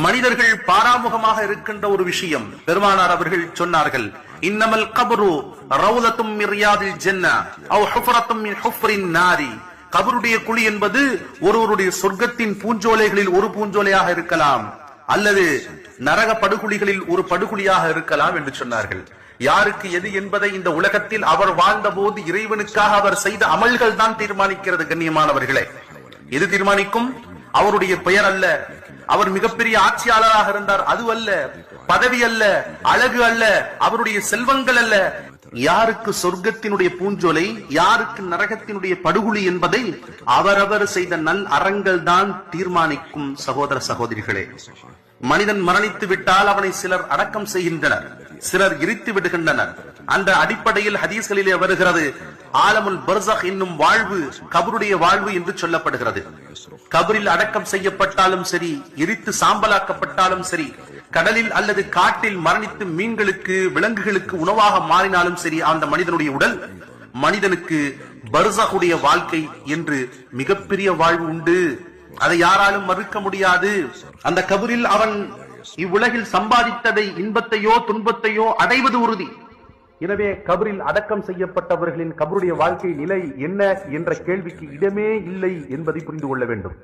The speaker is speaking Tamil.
மனிதர்கள் பாராமுகமாக இருக்கின்ற ஒரு விஷயம் பெருமானார் அவர்கள் சொன்னார்கள், இன்னமல் கபரு ரௌலத்தும் மின் ரியாதில் ஜன்னah அவ் ஹுஃபரத்தும் மின் ஹுஃப்ரின் நாரி. கபருடைய குழி என்பது ஒருவருடைய சொர்க்கத்தின் பூஞ்சோலைகளில் ஒரு பூஞ்சோலையாக இருக்கலாம், அல்லது நரக படுகுழிகளில் ஒரு படுகுழியாக இருக்கலாம் என்று சொன்னார்கள். யாருக்கு எது என்பதை இந்த உலகத்தில் அவர் வாழ்ந்த போது இறைவனுக்காக அவர் செய்த அமல்கள் தான் தீர்மானிக்கிறது. கண்ணியமானவர்களே, எது தீர்மானிக்கும்? அவருடைய பெயர் அல்ல, அவர் மிகப்பெரிய ஆட்சியாளராக இருந்தார் அது அல்ல, பதவி அல்ல, அழகு அல்ல, அவருடைய செல்வங்கள் அல்ல. யாருக்கு சொர்க்கத்தினுடைய பூஞ்சோலை, யாருக்கு நரகத்தினுடைய படுகுழி என்பதை அவரவர் செய்த நல் அறங்கள் தான் தீர்மானிக்கும். சகோதர சகோதரிகளே, மனிதன் மரணித்து விட்டால் அவனை சிலர் அடக்கம் செய்கின்றனர், சிலர் எரித்து விடுகின்றனர். அந்த அடிப்படையில் ஹதீஸ்களிலே வருகிறது, ஆலமுல் பர்ஸக் என்னும் வாழ்வு கபருடைய வாழ்வு என்று சொல்லப்படுகிறது. கபரில் அடக்கம் செய்யப்பட்டாலும் சரி, எரித்து சாம்பலாக்கப்பட்டாலும் சரி, கடலில் அல்லது காட்டில் மரணித்து மீன்களுக்கு விலங்குகளுக்கு உணவாக மாறினாலும் சரி, அந்த மனிதனுடைய உடல் மனிதனுக்கு பர்ஸகுடைய வாழ்க்கை என்று மிகப்பெரிய வாழ்வு உண்டு. அதை யாராலும் மறுக்க முடியாது. அந்த கபரில் அவன் இவ்வுலகில் சம்பாதித்ததை, இன்பத்தையோ துன்பத்தையோ அடைவது உறுதி. எனவே கபரில் அடக்கம் செய்யப்பட்டவர்களின் கபருடைய வாழ்க்கை நிலை என்ன என்ற கேள்விக்கு இடமே இல்லை என்பதை புரிந்து கொள்ள வேண்டும்.